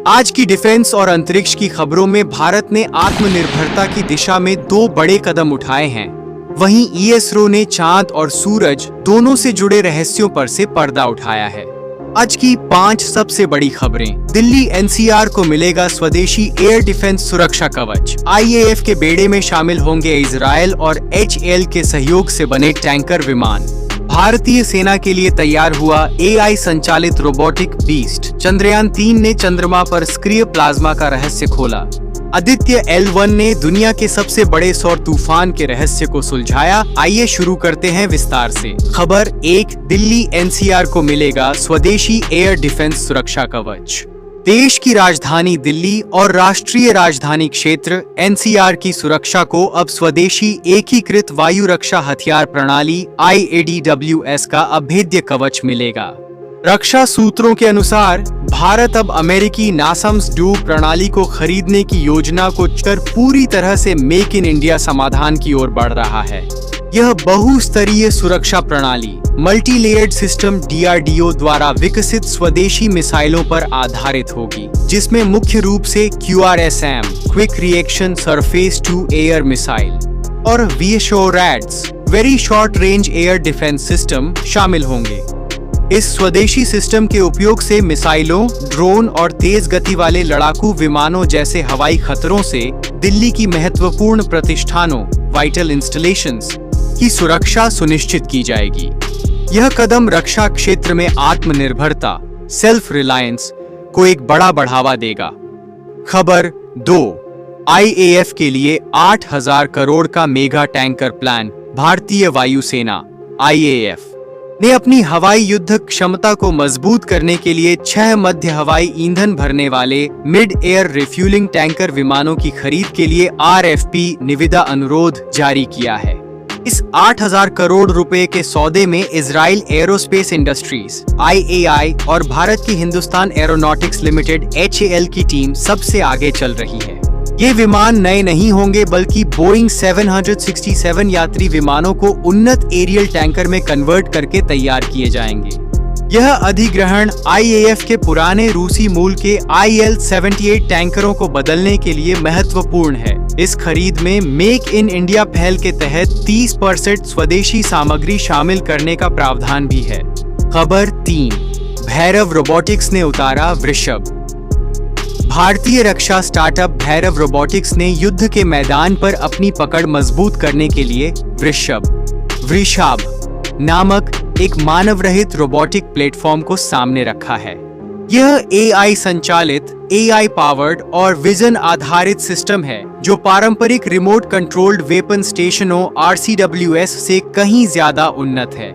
आज की डिफेंस और अंतरिक्ष की खबरों में भारत ने आत्मनिर्भरता की दिशा में 2 बड़े कदम उठाए हैं। वहीं इसरो ने चांद और सूरज दोनों से जुड़े रहस्यों पर से पर्दा उठाया है। आज की 5 सबसे बड़ी खबरें। दिल्ली एनसीआर को मिलेगा स्वदेशी एयर डिफेंस सुरक्षा कवच। IAF के बेड़े में शामिल होंगे इजरायल और HAL के सहयोग से बने टैंकर विमान। भारतीय सेना के लिए तैयार हुआ AI संचालित रोबोटिक बीस्ट। चंद्रयान 3 ने चंद्रमा पर सक्रिय प्लाज्मा का रहस्य खोला। आदित्य L1 ने दुनिया के सबसे बड़े सौर तूफान के रहस्य को सुलझाया। आइए शुरू करते हैं विस्तार से। खबर 1, दिल्ली NCR को मिलेगा स्वदेशी एयर डिफेंस सुरक्षा कवच। देश की राजधानी दिल्ली और राष्ट्रीय राजधानी क्षेत्र NCR की सुरक्षा को अब स्वदेशी एकीकृत वायु रक्षा हथियार प्रणाली IADWS का अभेद्य कवच मिलेगा। रक्षा सूत्रों के अनुसार भारत अब अमेरिकी नासम्स-2 प्रणाली को खरीदने की योजना को छोड़कर पूरी तरह से मेक इन इंडिया समाधान की ओर बढ़ रहा है। यह बहुस्तरीय सुरक्षा प्रणाली मल्टी लेयर्ड सिस्टम DRDO द्वारा विकसित स्वदेशी मिसाइलों पर आधारित होगी, जिसमें मुख्य रूप से QRSAM quick reaction surface to air missile और VSHORADS very short range air defence system शामिल होंगे। इस स्वदेशी सिस्टम के उपयोग से मिसाइलों, ड्रोन और तेज गति वाले लड़ाकू विमानों जैसे हवाई खतरों से दिल्ली की महत्वपूर्ण प्रतिष्ठानों वाइटल इंस्टॉलेशंस की सुरक्षा सुनिश्चित की जाएगी। यह कदम रक्षा क्षेत्र में आत्मनिर्भरता सेल्फ रिलायंस को एक बड़ा बढ़ावा देगा। खबर 2, IAF के लिए 8,000 करोड़ का मेगा टैंकर प्लान। भारतीय वायुसेना IAF ने अपनी हवाई युद्ध क्षमता को मजबूत करने के लिए 6 मध्य हवाई ईंधन भरने वाले मिड एयर रिफ्यूलिंग टैंकर विमानों की खरीद के लिए RFP निविदा अनुरोध जारी किया है। इस 8,000 करोड़ रुपए के सौदे में इजराइल एरोस्पेस इंडस्ट्रीज IAI और भारत की हिंदुस्तान एरोनॉटिक्स लिमिटेड HAL की टीम सबसे आगे चल रही है। ये विमान नए नहीं होंगे, बल्कि बोइंग 767 यात्री विमानों को उन्नत एरियल टैंकर में कन्वर्ट करके तैयार किए जाएंगे। यह अधिग्रहण IAF के पुराने रूसी मूल के IL-78 टैंकरों को बदलने के लिए महत्वपूर्ण है। इस खरीद में मेक इन इंडिया पहल के तहत 30% स्वदेशी सामग्री शामिल करने का प्रावधान भी है। खबर 3, भैरव रोबोटिक्स ने उतारा वृषभ। भारतीय रक्षा स्टार्टअप भैरव रोबोटिक्स ने युद्ध के मैदान पर अपनी पकड़ मजबूत करने के लिए वृषभ नामक एक मानव रहित रोबोटिक प्लेटफॉर्म को सामने रखा है। यह AI संचालित, AI पावर्ड और विजन आधारित सिस्टम है जो पारंपरिक रिमोट कंट्रोल्ड वेपन स्टेशनों RCWS से कहीं ज्यादा उन्नत है।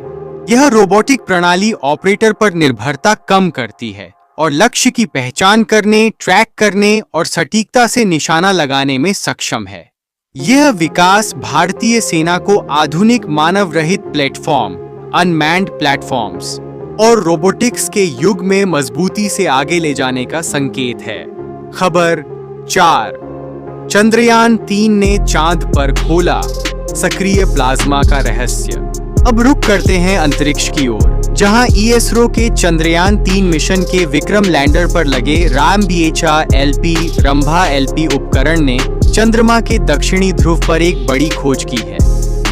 यह रोबोटिक प्रणाली ऑपरेटर पर निर्भरता कम करती है और लक्ष्य की पहचान करने, ट्रैक करने और सटीकता से निशाना लगाने में सक्षम है। यह विकास भारतीय सेना को आधुनिक मानव रहित प्लेटफॉर्म, अनमैन्ड प्लेटफॉर्म्स और रोबोटिक्स के युग में मजबूती से आगे ले जाने का संकेत है। खबर 4, चंद्रयान 3 ने चांद पर खोला सक्रिय प्लाज्मा का रहस्य। अब रुक करते हैं अंतरिक्ष की ओर, जहां इसरो के चंद्रयान 3 मिशन के विक्रम लैंडर पर लगे RAM-BHA-LP रंभा LP उपकरण ने चंद्रमा के दक्षिणी ध्रुव पर एक बड़ी खोज की है।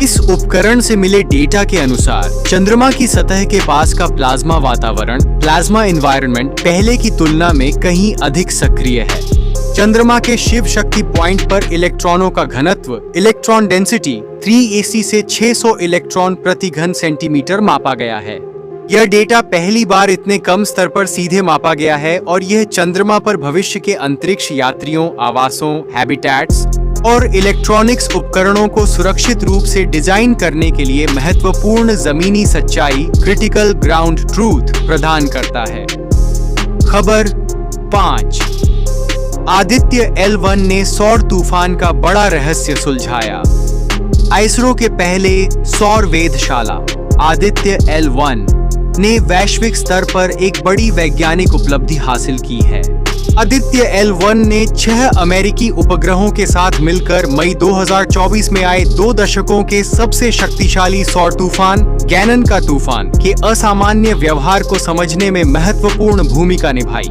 इस उपकरण से मिले डेटा के अनुसार चंद्रमा की सतह के पास का प्लाज्मा वातावरण प्लाज्मा एनवायरनमेंट पहले की तुलना में कहीं अधिक सक्रिय है। चंद्रमा के शिव शक्ति पॉइंट पर इलेक्ट्रॉनों का घनत्व इलेक्ट्रॉन डेंसिटी 3 से 600 इलेक्ट्रॉन प्रति घन सेंटीमीटर मापा गया है। यह डेटा पहली बार इतने कम स्तर पर सीधे मापा गया है और यह चंद्रमा पर भविष्य के अंतरिक्ष यात्रियों, आवासों, हैबिटेट्स और इलेक्ट्रॉनिक्स उपकरणों को सुरक्षित रूप से डिजाइन करने के लिए महत्वपूर्ण जमीनी सच्चाई क्रिटिकल ग्राउंड ट्रूथ प्रदान करता है। खबर 5, आदित्य L1 ने सौर तूफान का बड़ा रहस्य सुलझाया। इसरो के पहले सौर वेधशाला आदित्य L1 ने वैश्विक स्तर पर एक बड़ी वैज्ञानिक उपलब्धि हासिल की है। आदित्य L1 ने 6 अमेरिकी उपग्रहों के साथ मिलकर मई 2024 में आए 2 दशकों के सबसे शक्तिशाली सौर तूफान गैनन का तूफान के असामान्य व्यवहार को समझने में महत्वपूर्ण भूमिका निभाई।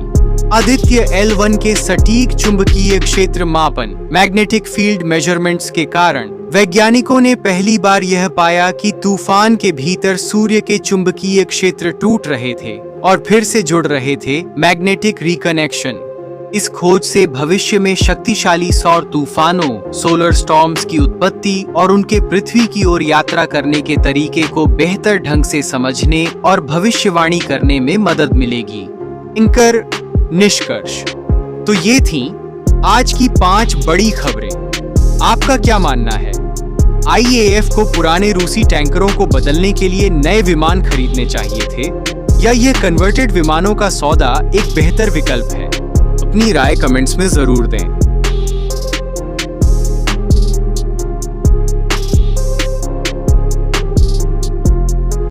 आदित्य L1 के सटीक चुंबकीय क्षेत्र मापन मैग्नेटिक फील्ड मेजरमेंट्स के कारण वैज्ञानिकों ने पहली बार यह पाया कि तूफान के भीतर सूर्य के चुंबकीय क्षेत्र टूट रहे थे और फिर से जुड़ रहे थे, मैग्नेटिक रिकनेक्शन। इस खोज से भविष्य में शक्तिशाली सौर तूफानों, सोलर स्टॉर्म्स की उत्पत्ति और उनके पृथ्वी की ओर यात्रा करने के तरीके को बेहतर ढंग से समझने और भविष्यवाणी करने में मदद मिलेगी। एंकर निष्कर्ष। तो ये थीं आज की 5 बड़ी खबरें। आपका क्या मानना है? IAF को पुराने रूसी टैंकरों को बदलने के लिए नए विमान खरीदने चाहिए थे, या यह कन्वर्टेड विमानों का सौदा एक बेहतर विकल्प है? अपनी राय कमेंट्स में जरूर दें।